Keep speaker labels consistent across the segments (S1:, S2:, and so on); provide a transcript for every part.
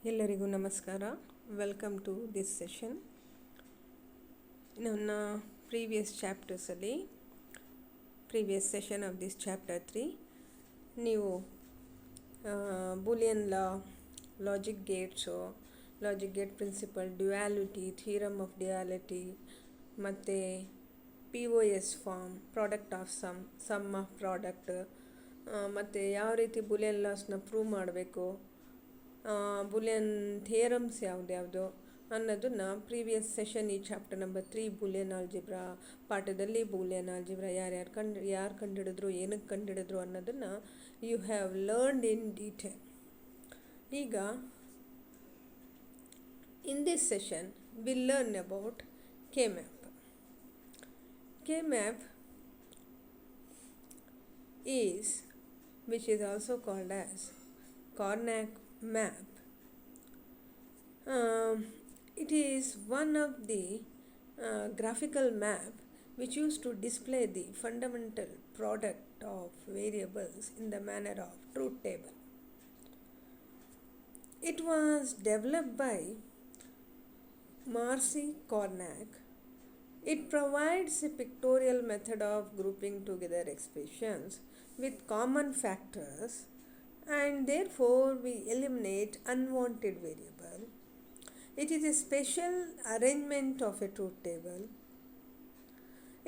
S1: ಎಲ್ಲರಿಗೂ ನಮಸ್ಕಾರ. Welcome to this session. ನನ್ನ ಪ್ರೀವಿಯಸ್ ಚಾಪ್ಟರ್ಸಲ್ಲಿ previous session of this chapter 3 ನೀವು Boolean law, logic gates, logic gate principle, duality, theorem of duality ಮತ್ತು POS form, product of sum of product, ಮತ್ತು ಯಾವ ರೀತಿ Boolean ಲಾಸ್ನ ಪ್ರೂವ್ ಮಾಡಬೇಕು, ಬೂಲಿಯನ್ ಥಿಯರಮ್ಸ್ ಯಾವ್ದು ಅನ್ನೋದನ್ನು ಪ್ರೀವಿಯಸ್ ಸೆಷನ್ ಈ ಚಾಪ್ಟರ್ ನಂಬರ್ 3 ಬೂಲಿಯನ್ ಆಲ್ಜಿಬ್ರಾ ಪಾಠದಲ್ಲಿ ಬೂಲಿಯನ್ ಆಲ್ಜಿಬ್ರಾ ಯಾರು ಕಂಡುಹಿಡಿದ್ರು, ಏನಕ್ಕೆ ಕಂಡುಹಿಡಿದ್ರು ಅನ್ನೋದನ್ನು you have learned in detail. ಈಗ in this session will learn about K-map. K-map is, which is also called as Karnac map. It is one of the graphical map which used to display the fundamental product of variables in the manner of truth table. It was developed by Marcy Karnac. It provides a pictorial method of grouping together expressions with common factors, and therefore we eliminate unwanted variable. It is a special arrangement of a truth table.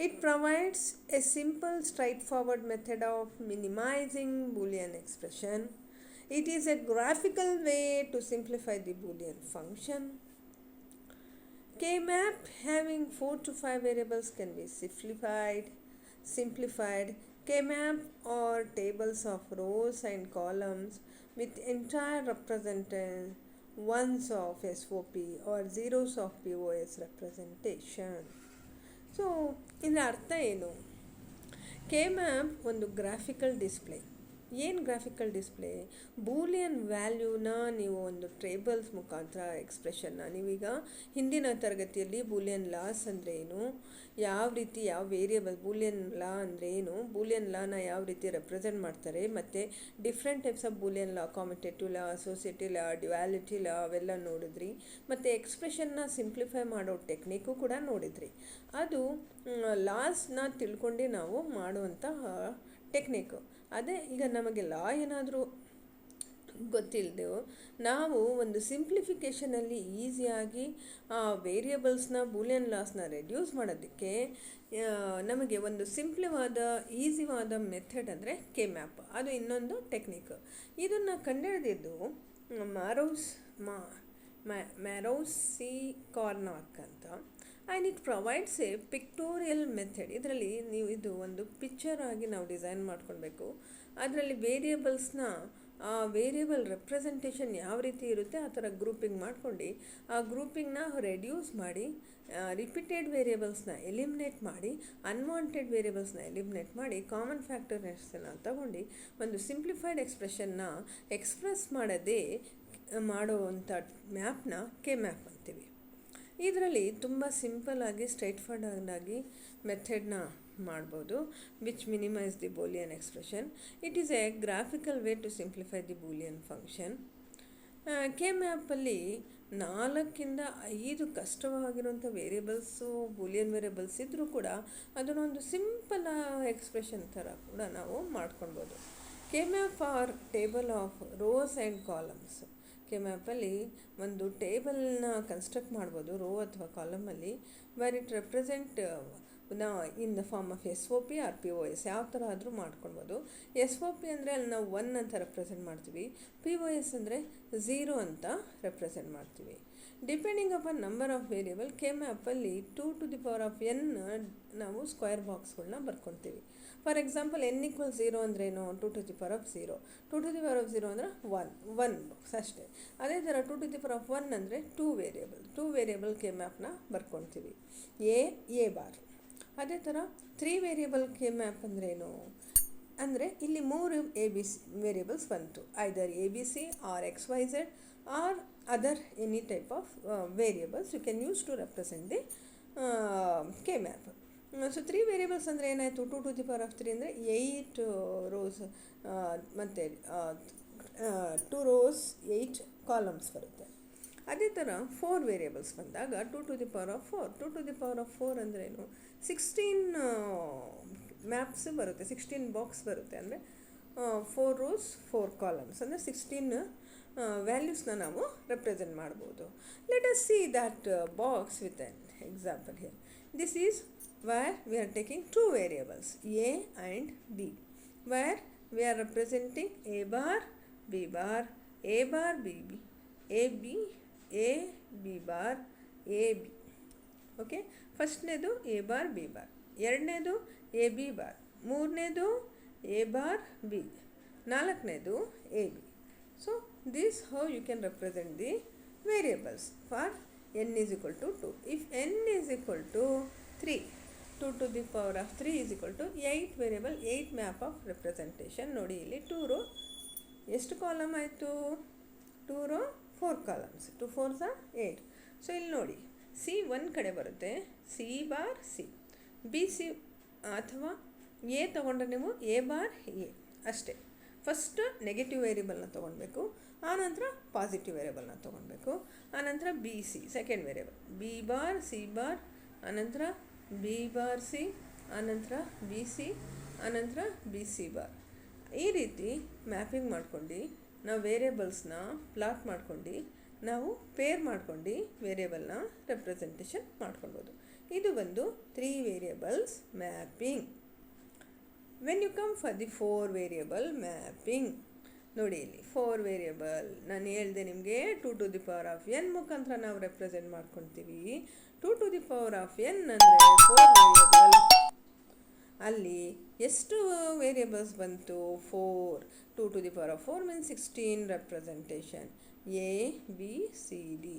S1: It provides a simple, straightforward method of minimizing Boolean expression. It is a graphical way to simplify the Boolean function. K-map having 4 to 5 variables can be simplified. K-map are tables of rows and columns with entire representation, ones of SOP or zeros of POS representation. So ಇದರ ಅರ್ಥ ಏನು? K-map ಒಂದು graphical display. ಏನು graphical display? Boolean ವ್ಯಾಲ್ಯೂನ ನೀವು ಒಂದು tables ಮುಖಾಂತರ ಎಕ್ಸ್ಪ್ರೆಷನ್ನ, ನೀವೀಗ ಹಿಂದಿನ ತರಗತಿಯಲ್ಲಿ ಬೂಲಿಯನ್ ಲಾಸ್ ಅಂದರೆ ಏನು, ಯಾವ ರೀತಿ ಯಾವ ವೇರಿಯಬಲ್ ಬೂಲಿಯನ್ ಲಾ ಅಂದರೆ ಏನು, ಬೂಲಿಯನ್ ಲಾನ ಯಾವ ರೀತಿ ರೆಪ್ರೆಸೆಂಟ್ ಮಾಡ್ತಾರೆ, ಮತ್ತು different types of Boolean law, commutative law, associative law, duality law ಅವೆಲ್ಲ ನೋಡಿದ್ರಿ. ಮತ್ತು ಎಕ್ಸ್ಪ್ರೆಷನ್ನ ಸಿಂಪ್ಲಿಫೈ ಮಾಡೋ ಟೆಕ್ನಿಕ್ಕು ಕೂಡ ನೋಡಿದ್ರಿ. ಅದು ಲಾಸ್ನ ತಿಳ್ಕೊಂಡು ನಾವು ಮಾಡುವಂತಹ ಟೆಕ್ನಿಕ್ಕು. ಅದೇ ಈಗ ನಮಗೆ ಲಾ ಏನಾದರೂ ಗೊತ್ತಿಲ್ಲದೆವು ನಾವು ಒಂದು ಸಿಂಪ್ಲಿಫಿಕೇಷನಲ್ಲಿ ಈಸಿಯಾಗಿ ಆ ವೇರಿಯಬಲ್ಸ್ನ ಬೂಲಿಯನ್ ಲಾಸ್ನ ರೆಡ್ಯೂಸ್ ಮಾಡೋದಕ್ಕೆ ನಮಗೆ ಒಂದು ಈಸಿವಾದ ಮೆಥಡ್ ಅಂದರೆ K-map. ಅದು ಇನ್ನೊಂದು ಟೆಕ್ನಿಕ್. ಇದನ್ನು ಕಂಡುಹಿಡಿದಿದ್ದು ಮ್ಯಾರೋಸಿ ಕಾರ್ನಾಕ್ ಅಂತ. And it provides A pictorial method. ಇದರಲ್ಲಿ ನೀವು ಇದು ಒಂದು ಪಿಕ್ಚರ್ ಆಗಿ ನಾವು ಡಿಸೈನ್ ಮಾಡ್ಕೊಳ್ಬೇಕು. ಅದರಲ್ಲಿ ವೇರಿಯಬಲ್ಸ್ನ ಆ ವೇರಿಯಬಲ್ ರೆಪ್ರೆಸೆಂಟೇಷನ್ ಯಾವ ರೀತಿ ಇರುತ್ತೆ ಆ ಥರ ಗ್ರೂಪಿಂಗ್ ಮಾಡ್ಕೊಂಡು ಆ ಗ್ರೂಪಿಂಗ್ನ ರೆಡ್ಯೂಸ್ ಮಾಡಿ, ರಿಪೀಟೆಡ್ ವೇರಿಯಬಲ್ಸ್ನ ಎಲಿಮಿನೇಟ್ ಮಾಡಿ, ಅನ್ವಾಂಟೆಡ್ ವೇರಿಯಬಲ್ಸ್ನ ಎಲಿಮಿನೇಟ್ ಮಾಡಿ, ಕಾಮನ್ ಫ್ಯಾಕ್ಟರ್ಸ್ನ ತಗೊಂಡು ಒಂದು ಸಿಂಪ್ಲಿಫೈಡ್ ಎಕ್ಸ್ಪ್ರೆಷನ್ನ ಎಕ್ಸ್ಪ್ರೆಸ್ ಮಾಡುವಂಥ ಮ್ಯಾಪ್ನ K-map ಅಂತೀವಿ. ಇದರಲ್ಲಿ ತುಂಬ ಸಿಂಪಲ್ಲಾಗಿ ಸ್ಟ್ರೈಟ್ಫಾರ್ವರ್ಡ್ ಆಗಿ ಮೆಥಡ್ನ ಮಾಡ್ಬೋದು, which minimise the Boolean expression. It is a graphical way to simplify the Boolean function. K-mapಲ್ಲಿ 4-5 ಕಷ್ಟವಾಗಿರುವಂಥ ವೇರಿಯಬಲ್ಸು, ಬೂಲಿಯನ್ ವೇರಿಯಬಲ್ಸ್ ಇದ್ದರೂ ಕೂಡ ಅದನ್ನೊಂದು ಸಿಂಪಲ್ ಎಕ್ಸ್ಪ್ರೆಷನ್ ಥರ ಕೂಡ ನಾವು ಮಾಡ್ಕೊಳ್ಬೋದು. K-map or table of rows and columns. K-mapಲ್ಲಿ ಒಂದು ಟೇಬಲ್ನ ಕನ್ಸ್ಟ್ರಕ್ಟ್ ಮಾಡ್ಬೋದು ರೋ ಅಥವಾ ಕಾಲಮಲ್ಲಿ, where it represent in the form of SOP or POS. ಯಾವ ಥರ ಆದರೂ ಮಾಡ್ಕೊಳ್ಬೋದು. SOP ಅಂದರೆ ಅಲ್ಲಿ ನಾವು 1 ಅಂತ ರೆಪ್ರೆಸೆಂಟ್ ಮಾಡ್ತೀವಿ, POS ಅಂದರೆ 0 ಅಂತ ರೆಪ್ರೆಸೆಂಟ್ ಮಾಡ್ತೀವಿ. Depending upon number of variable K-mapಲ್ಲಿ 2 to the power of n ನಾವು ಸ್ಕ್ವೇರ್ ಬಾಕ್ಸ್ಗಳನ್ನ ಬರ್ಕೊತೀವಿ. ಫಾರ್ ಎಕ್ಸಾಂಪಲ್ n = 0 ಅಂದ್ರೇನು? 2 to the power of 0. 2 to the power of 0 ಅಂದರೆ 1 ಬಾಕ್ಸ್ ಅಷ್ಟೇ. ಅದೇ ಥರ 2 to the power of 1 ಅಂದರೆ 2 ವೇರಿಯಬಲ್ K-mapನ ಬರ್ಕೊತೀವಿ, ಎ ಬಾರ್. ಅದೇ ಥರ 3 ವೇರಿಯಬಲ್ K-map ಅಂದ್ರೇನು ಅಂದರೆ ಇಲ್ಲಿ 3 ABC ವೇರಿಯಬಲ್ಸ್ ಬಂತು, either ABC or XYZ or other any type of variables you can use to represent the K-map. So 3 variables ಅಂದರೆ ಏನಾಯಿತು? 2 to the power of 3 ಅಂದರೆ 8 ರೋಸ್ ಮತ್ತು 2 rows 8 ಕಾಲಮ್ಸ್ ಬರುತ್ತೆ. ಅದೇ ಥರ 4 ವೇರಿಯೇಬಲ್ಸ್ ಬಂದಾಗ 2 to the power of 4. 2 to the power of 4 ಅಂದ್ರೇನು, 16 maps ಬರುತ್ತೆ, 16 ಬಾಕ್ಸ್ ಬರುತ್ತೆ. ಅಂದರೆ 4 rows 4 ಕಾಲಮ್ಸ್ ಅಂದರೆ 16 ವ್ಯಾಲ್ಯೂಸ್ನ ನಾವು ರೆಪ್ರೆಸೆಂಟ್ ಮಾಡ್ಬೋದು. Let us see that box with an example here. This is where we are taking 2 variables a and b, where we are representing a bar b bar, a bar b b, a b a b bar a b. Okay, ಫಸ್ಟ್ನೇದು A bar B bar, ಎರಡನೇದು A B bar, ಮೂರನೇದು A bar B, ನಾಲ್ಕನೇದು A B. So this how you can represent the variables for n is equal to 2. If n is equal to 3, 2 to the power of 3 is equal to 8 variable, 8 map of representation. ನೋಡಿ ಇಲ್ಲಿ 2 rho ಎಷ್ಟು column ಆಯಿತು, 2 rho 4 columns, 2 4s are 8. So ಇಲ್ಲಿ ನೋಡಿ C ಒಂದು ಕಡೆ ಬರುತ್ತೆ, C bar C, B C ಅಥವಾ ಎ ತೊಗೊಂಡ್ರೆ ನೀವು ಎ ಬಾರ್ ಎ ಅಷ್ಟೇ. ಫಸ್ಟ್ ನೆಗೆಟಿವ್ ವೇರಿಯೇಬಲ್ನ ತೊಗೊಳ್ಬೇಕು, ಆನಂತರ ಪಾಸಿಟಿವ್ ವೇರಿಯೇಬಲ್ನ ತೊಗೊಳ್ಬೇಕು, ಆನಂತರ B C second variable, B bar C bar, ಆನಂತರ ಬಿ ಬಾರ್ ಸಿ, ಆನಂತರ ಬಿ ಸಿ, ಆನಂತರ ಬಿ ಸಿ ಬಾರ್. ಈ ರೀತಿ ಮ್ಯಾಪಿಂಗ್ ಮಾಡ್ಕೊಂಡು ನಾವು ವೇರಿಯೇಬಲ್ಸ್ನ ಪ್ಲಾಟ್ ಮಾಡ್ಕೊಂಡು ನಾವು ಪೇರ್ ಮಾಡ್ಕೊಂಡು ವೇರಿಯೇಬಲ್ನ ರೆಪ್ರೆಸೆಂಟೇಷನ್ ಮಾಡ್ಕೊಳ್ಬೋದು. ಇದು ಒಂದು 3 variables mapping. When you come for the 4 variable mapping, ನೋಡಿ ಇಲ್ಲಿ 4 ವೇರಿಯೇಬಲ್ ನಾನು ಹೇಳಿದೆ ನಿಮಗೆ 2 to the power of n ಮುಖಾಂತರ ನಾವು ರೆಪ್ರೆಸೆಂಟ್ ಮಾಡ್ಕೊಳ್ತೀವಿ. 2 to the power of n ಅಂದರೆ 4 ವೇರಿಯೇಬಲ್. ಅಲ್ಲಿ ಎಷ್ಟು ವೇರಿಯೇಬಲ್ಸ್ ಬಂತು, 4. 2 to the power of 4 means 16 representation. A B C D,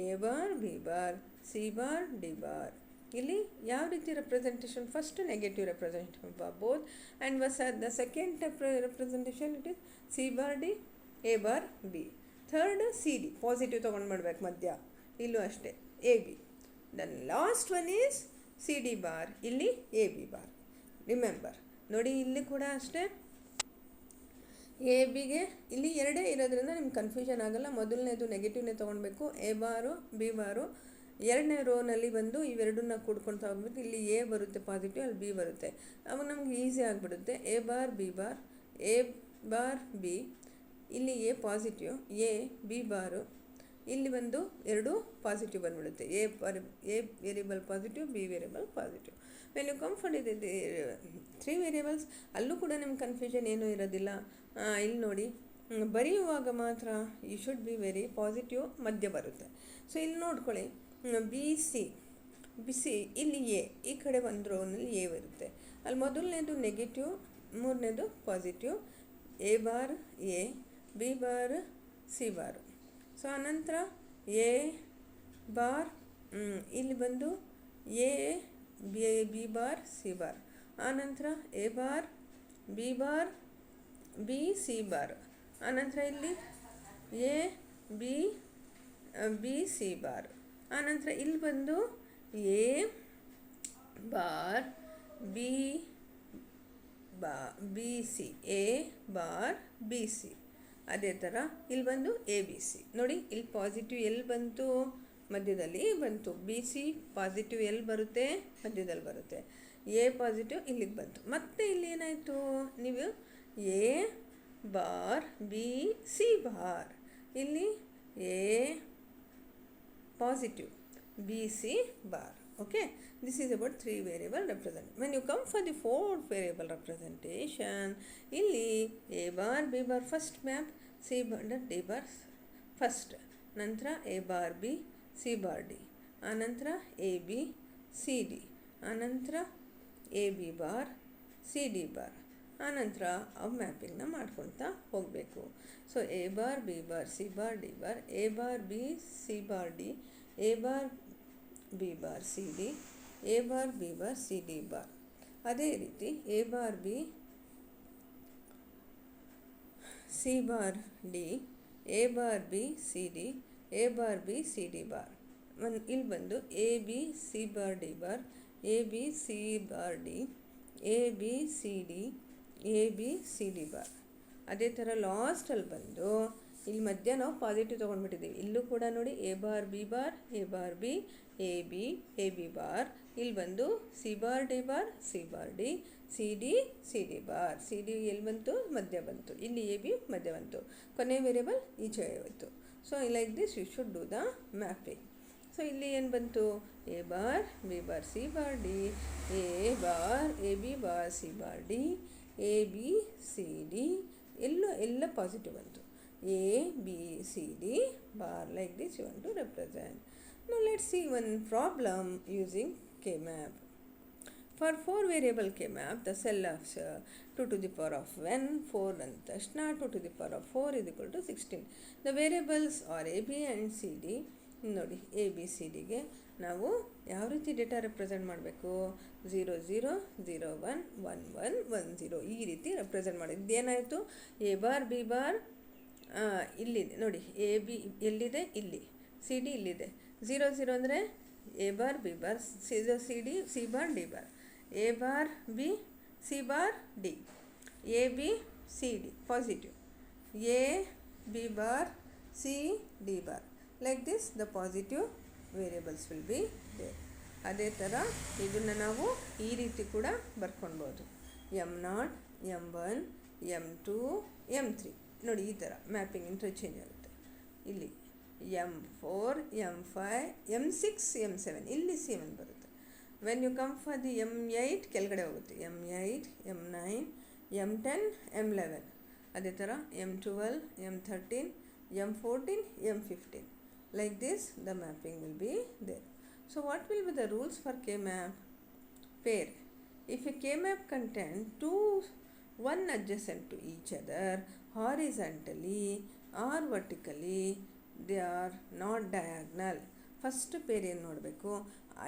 S1: A bar B bar, C bar D bar. ಇಲ್ಲಿ ಯಾವ ರೀತಿ representation, first negative representation for both and the second representation it is C bar D, A bar B. Third C D positive ತೊಗೊಂಡು ಮಾಡ್ಬೇಕು ಮಧ್ಯ, ಇಲ್ಲೂ ಅಷ್ಟೇ A B. Then last one is C D bar, ಇಲ್ಲಿ A B bar. Remember ನೋಡಿ ಇಲ್ಲಿ ಕೂಡ ಅಷ್ಟೇ ಎ ಬಿಗೆ ಇಲ್ಲಿ ಎರಡೇ ಇರೋದ್ರಿಂದ ನಿಮ್ಗೆ ಕನ್ಫ್ಯೂಷನ್ ಆಗೋಲ್ಲ. ಮೊದಲನೇದು ನೆಗೆಟಿವ್ನೇ ತೊಗೊಳ್ಬೇಕು, ಎ ಬಾರು ಬಿ ಬಾರು. ಎರಡನೇ ರೋನಲ್ಲಿ ಬಂದು ಇವೆರಡನ್ನ ಕೂಡ್ಕೊಳ್ತಾ ಹೋಗ್ಬೇಕು. ಇಲ್ಲಿ ಎ ಬರುತ್ತೆ ಪಾಸಿಟಿವ್, ಅಲ್ಲಿ ಬಿ ಬರುತ್ತೆ, ಅವಾಗ ನಮ್ಗೆ ಈಸಿ ಆಗಿಬಿಡುತ್ತೆ. A bar B bar, A bar B, ಇಲ್ಲಿ A positive, A B bar, ಇಲ್ಲಿ ಬಂದು ಎರಡು ಪಾಸಿಟಿವ್ ಬಂದುಬಿಡುತ್ತೆ. A variable positive, B variable positive. When you come for ಇದು 3 ವೇರಿಯೇಬಲ್ಸ್, ಅಲ್ಲೂ ಕೂಡ ನಿಮ್ಗೆ ಕನ್ಫ್ಯೂಷನ್ ಏನೂ ಇರೋದಿಲ್ಲ. ಇಲ್ಲಿ ನೋಡಿ ಬರೆಯುವಾಗ ಮಾತ್ರ you should be very positive ಮಧ್ಯ ಬರುತ್ತೆ. ಸೊ ಇಲ್ಲಿ ನೋಡ್ಕೊಳ್ಳಿ, ಬಿ ಸಿ ಇಲ್ಲಿ ಎ, ಈ ಕಡೆ ಒಂದು ರೋನಲ್ಲಿ ಎ ಬರುತ್ತೆ, ಅಲ್ಲಿ ಮೊದಲನೇದು ನೆಗೆಟಿವ್, ಮೂರನೇದು positive. A bar A, B bar C bar. So ಆನಂತರ ಎ ಬಾರ್, ಇಲ್ಲಿ ಬಂದು A B bar C bar, ಆನಂತರ A bar B bar B C bar, ಆನಂತರ ಇಲ್ಲಿ ಎ ಬಿ ಸಿ ಬಾರ್, ಆನಂತರ ಇಲ್ಲಿ ಬಂದು A bar B C, A bar B C. ಅದೇ ಥರ ಇಲ್ಲಿ ಬಂದು ಎ ಬಿ ಸಿ. ನೋಡಿ ಇಲ್ಲಿ ಪಾಸಿಟಿವ್ ಎಲ್ಲಿ ಬಂತು, ಮಧ್ಯದಲ್ಲಿ ಬಂತು. ಬಿ ಸಿ ಪಾಸಿಟಿವ್ ಎಲ್ಲಿ ಬರುತ್ತೆ, ಮಧ್ಯದಲ್ಲಿ ಬರುತ್ತೆ. ಎ ಪಾಸಿಟಿವ್ ಇಲ್ಲಿಗೆ ಬಂತು. ಮತ್ತು ಇಲ್ಲಿ ಏನಾಯಿತು, ನೀವು A bar B C bar, ಇಲ್ಲಿ A positive B C bar. Okay, this is about 3 variable representation. When you come for the 4th variable representation, ಇಲ್ಲಿ a bar b bar first map, c bar d bar first, ನಂತರ a bar b c bar d, ಆನಂತರ a b c d, ಆನಂತರ a b bar c d bar, ಆನಂತರ ಅವು ಮ್ಯಾಪಿಂಗ್ನ ಮಾಡ್ಕೊಳ್ತಾ ಹೋಗಬೇಕು. So a bar b bar c bar d bar, a bar b c bar d, a bar b bar c d, a bar b bar c d bar. ಅದೇ ರೀತಿ a bar b c bar d, a bar b c d, a bar b c d bar. ಇಲ್ಲಿ ಬಂದು a b c bar d bar, a b c bar d, a b c d, a b c d bar. ಅದೇ ಥರ ಲಾಸ್ಟಲ್ಲಿ ಬಂದು ಇಲ್ಲಿ ಮಧ್ಯ ನಾವು positive ತೊಗೊಂಡ್ಬಿಟ್ಟಿದ್ದೀವಿ. ಇಲ್ಲೂ ಕೂಡ ನೋಡಿ A bar B bar, A bar B, A B bar, ಇಲ್ಲಿ ಬಂದು C bar D, C D bar, C D ಎಲ್ಲಿ ಬಂತು, ಮಧ್ಯ ಬಂತು, ಇಲ್ಲಿ ಎ ಬಿ ಮಧ್ಯ ಬಂತು, ಕೊನೆ ವೇರಿಯಬಲ್ ಈಚೆ ಹೋಯಿತು. So like this you should do the mapping. So ಇಲ್ಲಿ ಏನು ಬಂತು, A bar B bar C bar D, A bar A B bar C bar D, A B C D, ಎಲ್ಲ positive ಬಂತು. A B C D bar, like this you want to represent. Now let's see one problem using K-map. For 4 variable K-map, the cell of 2 to the power of n, 4 and tashna 2 to the power of 4 is equal to 16. The variables are a, b and c, d. ನೋಡಿ A B C ಡಿಗೆ ನಾವು ಯಾವ ರೀತಿ data represent ಮಾಡಬೇಕು, 0 0 0 1 1 1 1 0 ಈ ರೀತಿ represent ಮಾಡಿದ್ದು. ಏನಾಯಿತು, ಎ ಬಾರ್ ಬಿ ಬಾರ್ ಇಲ್ಲಿದೆ ನೋಡಿ, ಎ ಬಿ ಎಲ್ಲಿದೆ, ಇಲ್ಲಿ, ಸಿ ಡಿ ಇಲ್ಲಿದೆ. 0 0 ಅಂದರೆ A bar B bar C D C bar D bar, A bar B C bar D, A B C D positive, A B bar C D bar. Like this the positive variables will be there. ಅದೇ ಥರ ಇದನ್ನು ನಾವು ಈ ರೀತಿ ಕೂಡ ಬರ್ಕೊಳ್ಬೋದು, m0, m1, m2, m3 ನೋಡಿ, ಈ ಥರ ಮ್ಯಾಪಿಂಗ್ ಇಂಟರ್ಚೇಂಜ್ ಆಗುತ್ತೆ. ಇಲ್ಲಿ m4, m5, m6, m7 ಇಲ್ಲಿ 7 ಬರುತ್ತೆ. When you come for the m8 ಕೆಳಗಡೆ ಹೋಗುತ್ತೆ, m8, m9, m10, m11. ಅದೇ ಥರ m12, m13, m14, m15. Like this the mapping will be there. So what will be the rules for K-map? Pair. If a K-map contains one adjacent to each other horizontally or vertically, they are not diagonal. First pair ಏನು ನೋಡಬೇಕು,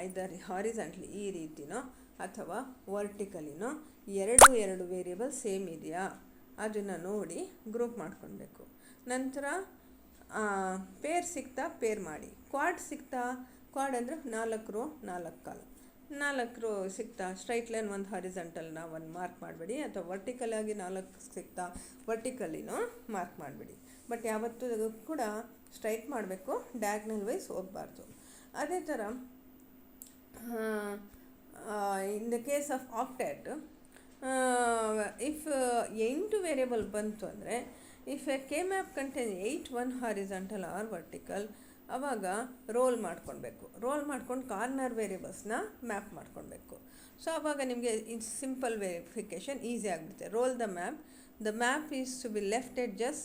S1: ಐದರ್ ಹಾರಿಜಾಂಟ್ಲಿ ಈ ರೀತಿನೋ ಅಥವಾ ವರ್ಟಿಕಲಿನೋ ಎರಡು variable same ಇದೆಯಾ ಅದನ್ನು ನೋಡಿ group ಮಾಡ್ಕೊಳ್ಬೇಕು. ನಂತರ ಪೇರ್ ಸಿಗ್ತಾ ಪೇರ್ ಮಾಡಿ, ಕ್ವಾಡ್ ಸಿಗ್ತಾ, ಕ್ವಾಡ್ ಅಂದರೆ 4 ರೋ 4 ಕಾಲಮ್, 4 ರೋ ಸಿಗ್ತಾ ಸ್ಟ್ರೈಟ್ ಲೈನ್ ಒಂದು ಹಾರಿಜಾಂಟಲ್ನ ಒಂದು ಮಾರ್ಕ್ ಮಾಡಬೇಡಿ, ಅಥವಾ ವರ್ಟಿಕಲ್ ಆಗಿ 4 ಸಿಗ್ತಾ ವರ್ಟಿಕಲಿನೂ ಮಾರ್ಕ್ ಮಾಡಬೇಡಿ. ಬಟ್ ಯಾವತ್ತೂ ಕೂಡ ಸ್ಟ್ರೈಟ್ ಮಾಡಬೇಕು, ಡಯಾಗ್ನಲ್ ವೈಸ್ ಹೋಗಬಾರ್ದು. ಅದೇ ಥರ in the case of octet, if 8 variable ಬಂತು ಅಂದರೆ, if a K map contain 8 1 horizontal or vertical, ಆವಾಗ ರೋಲ್ ಮಾಡ್ಕೊಳ್ಬೇಕು. ರೋಲ್ ಮಾಡ್ಕೊಂಡು ಕಾರ್ನರ್ ವೇರಿಯಬಲ್ಸ್ನ ಮ್ಯಾಪ್ ಮಾಡ್ಕೊಳ್ಬೇಕು. ಸೊ ಆವಾಗ ನಿಮಗೆ ಸಿಂಪಲ್ ವೆರಿಫಿಕೇಷನ್ ಈಸಿ ಆಗಿಬಿಡುತ್ತೆ. Roll the map is to be left edges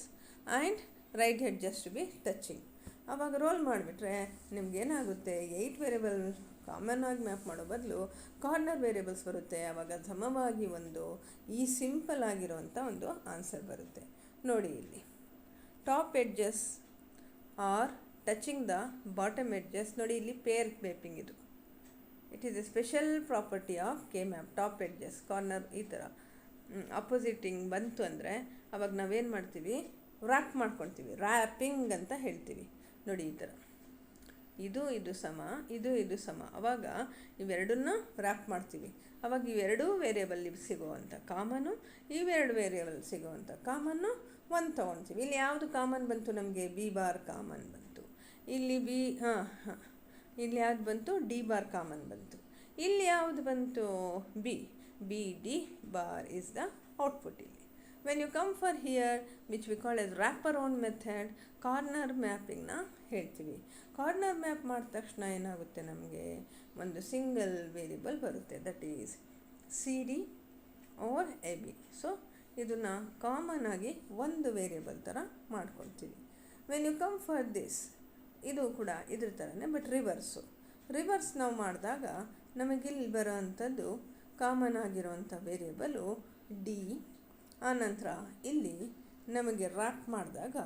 S1: and right edges to be touching. ಆವಾಗ ರೋಲ್ ಮಾಡಿಬಿಟ್ರೆ ನಿಮಗೇನಾಗುತ್ತೆ, 8 ವೇರಿಯಬಲ್ ಕಾಮನ್ ಆಗಿ ಮ್ಯಾಪ್ ಮಾಡೋ ಬದಲು ಕಾರ್ನರ್ ವೇರಿಯಬಲ್ಸ್ ಬರುತ್ತೆ. ಆವಾಗ ಸಮವಾಗಿ ಈ ಸಿಂಪಲ್ ಆಗಿರೋವಂಥ ಒಂದು ಆನ್ಸರ್ ಬರುತ್ತೆ. ನೋಡಿ ಇಲ್ಲಿ top edges R touching the bottom edges. ನೋಡಿ ಇಲ್ಲಿ ಪೇರ್ ಮ್ಯಾಪಿಂಗ್ ಇದು. It is A special property of K map. Top edges corner ಈ ಥರ ಅಪೋಸಿಟಿಂಗ್ ಬಂತು ಅಂದರೆ ಅವಾಗ ನಾವೇನು ಮಾಡ್ತೀವಿ, ರ್ಯಾಪ್ ಮಾಡ್ಕೊಳ್ತೀವಿ, ರ್ಯಾಪಿಂಗ್ ಅಂತ ಹೇಳ್ತೀವಿ. ನೋಡಿ ಈ ಥರ ಇದು ಸಮ, ಇದು ಸಮ. ಆವಾಗ ಇವೆರಡನ್ನು ರ್ಯಾಪ್ ಮಾಡ್ತೀವಿ. ಆವಾಗ ಇವೆರಡೂ ವೇರಿಯಬಲ್ ಸಿಗುವಂಥ ಕಾಮನ್ನು, ಇವೆರಡು ವೇರಿಯಬಲ್ ಸಿಗುವಂಥ ಕಾಮನ್ನು ಒಂದು ತೊಗೊಳ್ತೀವಿ. ಇಲ್ಲಿ ಯಾವುದು ಕಾಮನ್ ಬಂತು ನಮಗೆ, ಬಿ ಬಾರ್ ಕಾಮನ್ ಬಂತು. ಇಲ್ಲಿ ಇಲ್ಲಿ ಯಾವ್ದು ಬಂತು, ಡಿ ಬಾರ್ ಕಾಮನ್ ಬಂತು. ಇಲ್ಲಿ ಯಾವುದು ಬಂತು, B D bar is the output. ಇಲ್ಲಿ when you come for here which we call as wrap around method, corner ಮ್ಯಾಪಿಂಗ್ನ ಹೇಳ್ತೀವಿ. ಕಾರ್ನರ್ ಮ್ಯಾಪ್ ಮಾಡಿದ ತಕ್ಷಣ ಏನಾಗುತ್ತೆ, ನಮಗೆ ಒಂದು ಸಿಂಗಲ್ ವೇರಿಯಬಲ್ ಬರುತ್ತೆ, that is C D or A B. So ಇದನ್ನು ಕಾಮನ್ ಆಗಿ ಒಂದು ವೇರಿಯಬಲ್ ಥರ ಮಾಡ್ಕೊಳ್ತೀವಿ. When you come for this, ಇದು ಕೂಡ ಇದ್ರ ಥರನೇ, ಬಟ್ ರಿವರ್ಸ್ ನಾವು ಮಾಡಿದಾಗ ನಮಗಿಲ್ಲಿ ಬರೋ ಅಂಥದ್ದು ಕಾಮನ್ ಆಗಿರೋವಂಥ ವೇರಿಯಬಲು ಡಿ. ಆನಂತರ ಇಲ್ಲಿ ನಮಗೆ ರ್ಯಾಪ್ ಮಾಡಿದಾಗ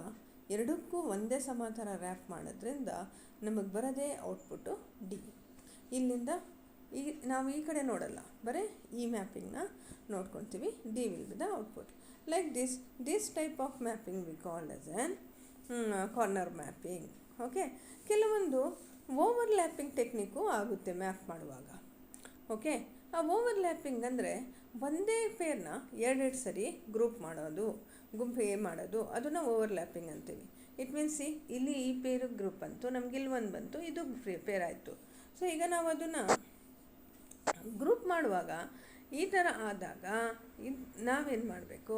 S1: ಎರಡಕ್ಕೂ ಒಂದೇ ಸಮ ಥರ ರ್ಯಾಪ್ ಮಾಡೋದ್ರಿಂದ ನಮಗೆ ಬರೋದೇ ಔಟ್ಪುಟ್ಟು ಡಿ. ಇಲ್ಲಿಂದ ನಾವು ಈ ಕಡೆ ನೋಡಲ್ಲ, ಬರೀ ಈ ಮ್ಯಾಪಿಂಗ್ನ ನೋಡ್ಕೊಳ್ತೀವಿ. D will be the output. Like this type of mapping we call as an corner mapping. Okay, ಕೆಲವೊಂದು ಓವರ್ಲ್ಯಾಪಿಂಗ್ ಟೆಕ್ನಿಕ್ಕು ಆಗುತ್ತೆ ಮ್ಯಾಪ್ ಮಾಡುವಾಗ. ಓಕೆ, ಆ ಓವರ್ಲ್ಯಾಪಿಂಗ್ ಅಂದರೆ ಒಂದೇ ಪೇರ್ನ ಎರಡೆರಡು ಸರಿ ಗ್ರೂಪ್ ಮಾಡೋದು. ಗುಂಪಿಗೆ ಮಾಡೋದು ಅದನ್ನು ಓವರ್ಲ್ಯಾಪಿಂಗ್ ಅಂತೀವಿ. ಇಟ್ ಮೀನ್ಸ್ ಇಲ್ಲಿ ಈ ಪೇರು ಗ್ರೂಪ್ ಅಂತು, ನಮ್ಗೆ ಇಲ್ಲಿ ಒಂದು ಬಂತು, ಇದು ಪೇರ್ ಆಯಿತು. ಸೊ ಈಗ ನಾವು ಅದನ್ನು ಗ್ರೂಪ್ ಮಾಡುವಾಗ ಈ ಥರ ಆದಾಗ ನಾವೇನು ಮಾಡಬೇಕು,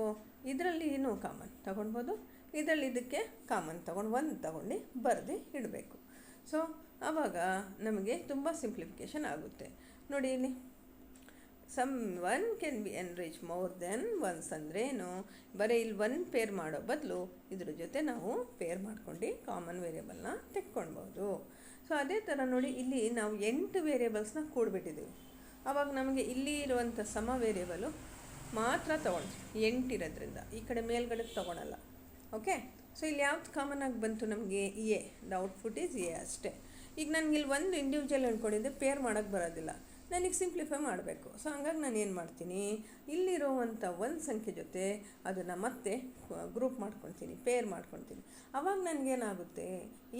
S1: ಇದರಲ್ಲಿ ಏನು ಕಾಮನ್ ತಗೊಳ್ಬೋದು, ಇದರಲ್ಲಿ ಇದಕ್ಕೆ ಕಾಮನ್ ತೊಗೊಂಡು ಒಂದು ತೊಗೊಂಡು ಬರೆದು ಇಡಬೇಕು. ಸೊ ಆವಾಗ ನಮಗೆ ತುಂಬ ಸಿಂಪ್ಲಿಫಿಕೇಷನ್ ಆಗುತ್ತೆ. ನೋಡಿ ಇಲ್ಲಿ one can be enrich more than once ಅಂದರೆ ಏನು, ಬರೀ ಇಲ್ಲಿ ಒನ್ ಪೇರ್ ಮಾಡೋ ಬದಲು ಇದ್ರ ಜೊತೆ ನಾವು ಪೇರ್ ಮಾಡ್ಕೊಂಡು ಕಾಮನ್ ವೇರಿಯೇಬಲ್ನ ತೆಕ್ಕೊಳ್ಬೋದು. ಸೊ ಅದೇ ಥರ ನೋಡಿ ಇಲ್ಲಿ ನಾವು 8 ವೇರಿಯೇಬಲ್ಸ್ನ ಕೂಡಿಬಿಟ್ಟಿದ್ದೀವಿ. ಆವಾಗ ನಮಗೆ ಇಲ್ಲಿ ಇರುವಂಥ ಸಮ ವೇರಿಯೇಬಲು ಮಾತ್ರ ತೊಗೊಳ್ತೀವಿ, 8 ಇರೋದ್ರಿಂದ ಈ ಕಡೆ ಮೇಲ್ಗಡೆ ತೊಗೊಳಲ್ಲ. ಓಕೆ, ಸೊ ಇಲ್ಲಿ ಯಾವ್ದು ಕಾಮನ್ ಆಗಿ ಬಂತು ನಮಗೆ A, the output is A ಅಷ್ಟೇ. ಈಗ ನನಗೆ ಇಲ್ಲಿ ಒಂದು ಇಂಡಿವಿಜುವಲ್ ಅಂದ್ಕೊಂಡಿದ್ದೆ, ಪೇರ್ ಮಾಡೋಕ್ಕೆ ಬರೋದಿಲ್ಲ, ನನಗೆ ಸಿಂಪ್ಲಿಫೈ ಮಾಡಬೇಕು. ಸೊ ಹಂಗಾಗಿ ನಾನು ಏನು ಮಾಡ್ತೀನಿ, ಇಲ್ಲಿರೋವಂಥ ಒಂದು ಸಂಖ್ಯೆ ಜೊತೆ ಅದನ್ನು ಮತ್ತೆ ಗ್ರೂಪ್ ಮಾಡ್ಕೊತೀನಿ, ಪೇರ್ ಮಾಡ್ಕೊತೀನಿ. ಆವಾಗ ನನಗೇನಾಗುತ್ತೆ,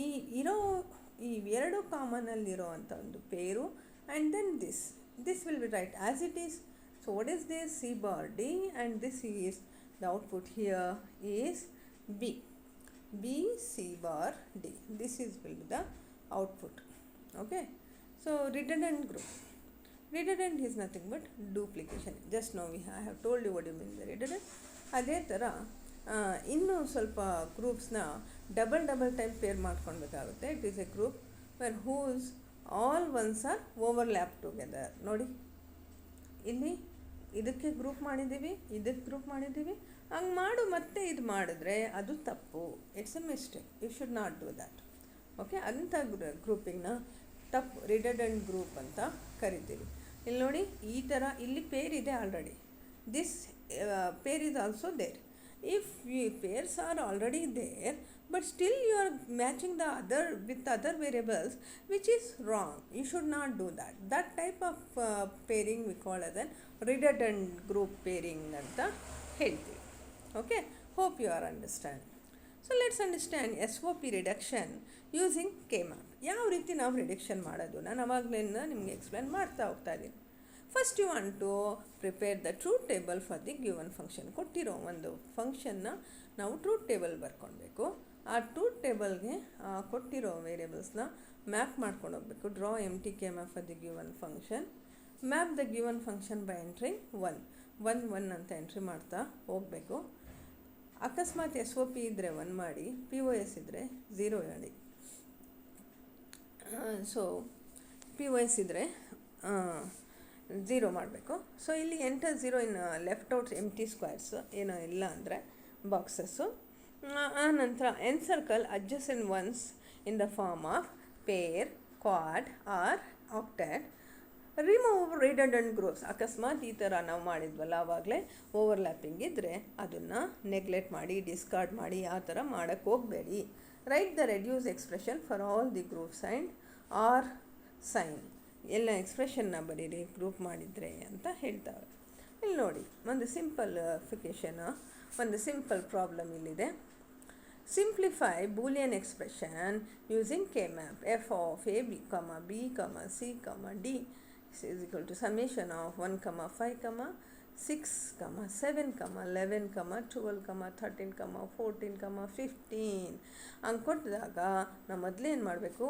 S1: ಈ ಎರಡು ಕಾಮನಲ್ಲಿರೋ ಅಂಥ ಒಂದು pair and then this will be right as it is. So what is this, C bar D, and this is the output here is B C bar D. This will be the output. Okay, so redundant group. Redundant is nothing but duplication. Just now I have told you what you mean by redundant. ಅದೇ ಥರ ಇನ್ನೂ ಸ್ವಲ್ಪ ಗ್ರೂಪ್ಸ್ನ double time pair ಮಾಡ್ಕೊಳ್ಬೇಕಾಗುತ್ತೆ. It is a group where whose all ones are overlap together. ನೋಡಿ ಇಲ್ಲಿ ಇದಕ್ಕೆ group ಮಾಡಿದ್ದೀವಿ, ಇದಕ್ಕೆ ಗ್ರೂಪ್ ಮಾಡಿದ್ದೀವಿ, ಹಂಗೆ ಮತ್ತೆ ಇದು ಮಾಡಿದ್ರೆ ಅದು ತಪ್ಪು. It's a mistake, you should not do that. Okay, ಅಂಥ ಗ್ರೂಪಿಂಗ್ನ ತಪ್ಪು ರಿಡಂಡೆಂಟ್ ಗ್ರೂಪ್ ಅಂತ ಕರಿತೀವಿ. ಇಲ್ಲಿ ನೋಡಿ ಈ ಥರ ಇಲ್ಲಿ ಪೇರ್ ಇದೆ already, this pair is also there. If pairs are already there but still you are matching the other with other variables, which is wrong. You should not do that. That type of pairing we call as a redundant group pairing anta ಹೇಳ್ತೀವಿ. Okay, hope you are understand. So let's understand SOP reduction using K-map. ಯಾವ ರೀತಿ ನಾವು reduction ಮಾಡೋದು ನಾನು ಅವಾಗಲೇ ನಿಮಗೆ explain ಮಾಡ್ತಾ ಹೋಗ್ತಾ ಇದ್ದೀನಿ. First you want to prepare the truth table for the given function. ಕೊಟ್ಟಿರೋ ಒಂದು ಫಂಕ್ಷನ್ನ ನಾವು ಟ್ರೂತ್ ಟೇಬಲ್ ಬರ್ಕೊಳ್ಬೇಕು. ಆ ಟ್ರೂತ್ ಟೇಬಲ್ಗೆ ಕೊಟ್ಟಿರೋ ವೇರಿಯೇಬಲ್ಸ್ನ ಮ್ಯಾಪ್ ಮಾಡ್ಕೊಂಡು ಹೋಗಬೇಕು. Draw empty K map for the given function. Map the given function by entering 1 ಅಂತ ಎಂಟ್ರಿ ಮಾಡ್ತಾ ಹೋಗಬೇಕು. ಅಕಸ್ಮಾತ್ SOP ಇದ್ದರೆ 1 ಮಾಡಿ, POS ಇದ್ದರೆ 0 ಹೇಳಿ. ಸೊ POS ಇದ್ದರೆ 0 ಮಾಡಬೇಕು. ಸೊ ಇಲ್ಲಿ enter 0 in left out empty squares ಏನೋ ಇಲ್ಲ ಅಂದರೆ ಬಾಕ್ಸಸ್ಸು. ಆ ನಂತರ encircle adjacent ones in the form of pair, quad or octet. Remove redundant groups. ಅಕಸ್ಮಾತ್ ಈ ಥರ ನಾವು ಮಾಡಿದ್ವಲ್ಲ ಆವಾಗಲೇ ಓವರ್ಲ್ಯಾಪಿಂಗ್ ಇದ್ದರೆ ಅದನ್ನು ನೆಗ್ಲೆಕ್ಟ್ ಮಾಡಿ, ಡಿಸ್ಕಾರ್ಡ್ ಮಾಡಿ, ಆ ಥರ ಮಾಡೋಕ್ಕೆ ಹೋಗಬೇಡಿ. Write the reduce expression for all the groups and or sign. ಎಲ್ಲ ಎಕ್ಸ್ಪ್ರೆಷನ್ನ ಬರೀರಿ ಗ್ರೂಪ್ ಮಾಡಿದರೆ ಅಂತ ಹೇಳ್ತಾರೆ. ಇಲ್ಲಿ ನೋಡಿ ಒಂದು ಸಿಂಪಲ್ ಪ್ರಾಬ್ಲಮ್ ಇಲ್ಲಿದೆ. Simplify Boolean expression using K-map. f of a b, b, c, d is equal to summation of 1, 5, 6, 7, 11, 12, 13, 14, 15 ಹಂಗೆ ಕೊಟ್ಟಿದಾಗ ನಾವು ಮೊದಲೇ ಏನು ಮಾಡಬೇಕು,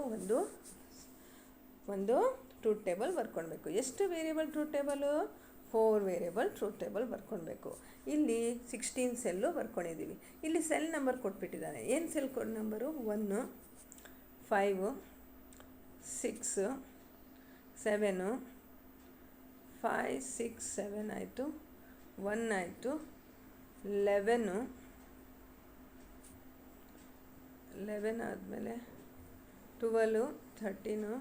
S1: ಒಂದು ಟ್ರೂತ್ ಟೇಬಲ್ ಬರ್ಕೊಳ್ಬೇಕು. ಎಷ್ಟು variable truth table? 4 variable truth table ಬರ್ಕೊಳ್ಬೇಕು. ಇಲ್ಲಿ 16 ಸೆಲ್ಲು ಬರ್ಕೊಂಡಿದ್ದೀವಿ. ಇಲ್ಲಿ ಸೆಲ್ ನಂಬರ್ ಕೊಟ್ಬಿಟ್ಟಿದ್ದಾನೆ. ಏನು ಸೆಲ್ ನಂಬರು? 1, 5, 6, 7, 5, 6, 7 ಆಯಿತು, 1 ಆಯಿತು, 11 ಆದಮೇಲೆ 12, 13,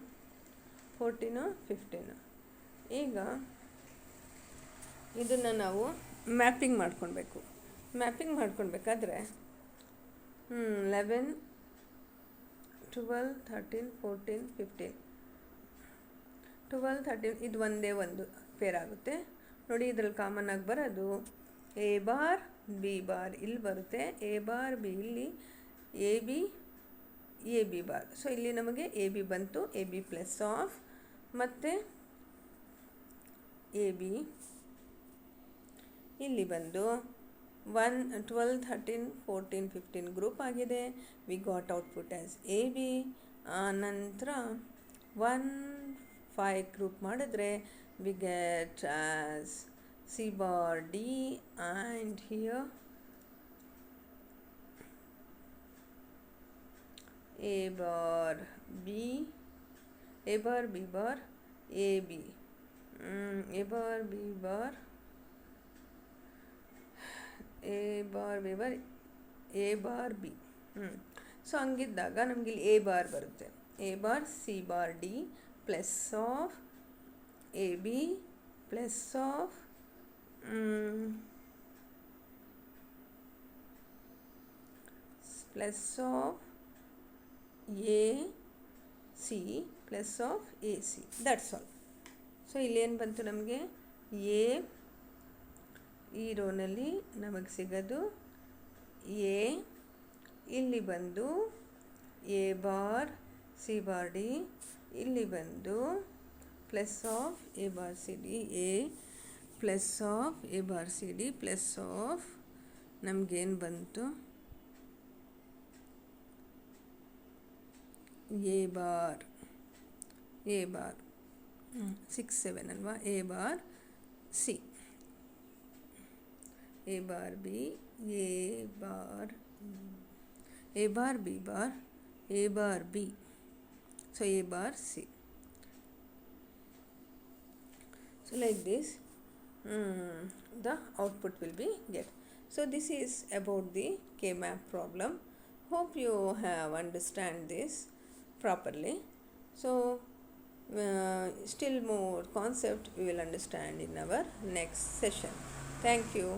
S1: 14, 15. ಈಗ ಇದನ್ನು ನಾವು ಮ್ಯಾಪಿಂಗ್ ಮಾಡ್ಕೊಳ್ಬೇಕು. ಮ್ಯಾಪಿಂಗ್ ಮಾಡ್ಕೊಳ್ಬೇಕಾದ್ರೆ 11, 12, 13, 14, 15, 12, 13 ಇದು ಒಂದೇ ಒಂದು ಪೇರ್ ಆಗುತ್ತೆ. ನೋಡಿ ಇದರಲ್ಲಿ ಕಾಮನ್ ಆಗಿ ಬರೋದು ಎ ಬಾರ್ ಬಿ ಬಾರ್ ಇಲ್ಲಿ ಬರುತ್ತೆ, ಎ ಬಾರ್ ಬಿ ಇಲ್ಲಿ, ಎ ಬಿ ಬಾರ್. ಸೊ ಇಲ್ಲಿ ನಮಗೆ ಎ ಬಿ ಬಂತು, ಎ ಬಿ ಪ್ಲಸ್ ಆಫ್, ಮತ್ತು ಎ ಬಿ ಇಲ್ಲಿ ಬಂದು 12, 13, 14, 15 ಗ್ರೂಪ್ ಆಗಿದೆ. We got output as A B. ನಂತರ 1, 5 ಗ್ರೂಪ್ ಮಾಡಿದ್ರೆ we get as C bar D, and here A bar B, A bar B bar A B, A bar B bar A bar B bar A bar B. So ಹಂಗಿದ್ದಾಗ ನಮಗೆ ಇಲ್ಲಿ A bar ಬರುತ್ತೆ. A bar C bar D plus of A B plus of A C plus of A C, that's all. So ಇಲ್ಲೇನು ಬಂತು ನಮಗೆ, A ಈ ರೋನಲ್ಲಿ ನಮಗೆ ಸಿಗೋದು ಎ, ಇಲ್ಲಿ ಬಂದು A bar C bar D, ಇಲ್ಲಿ ಬಂದು plus of A bar C D, A plus of A bar C D plus of ನಮಗೇನು ಬಂತು ಎ ಬಾರ್ 6, 7 ಅಲ್ವಾ, A bar C, A bar B, A bar B bar A bar B, so A bar C. So like this the output will be get. So this is about the K-map problem. Hope you have understand this properly. So still more concept we will understand in our next session. Thank you.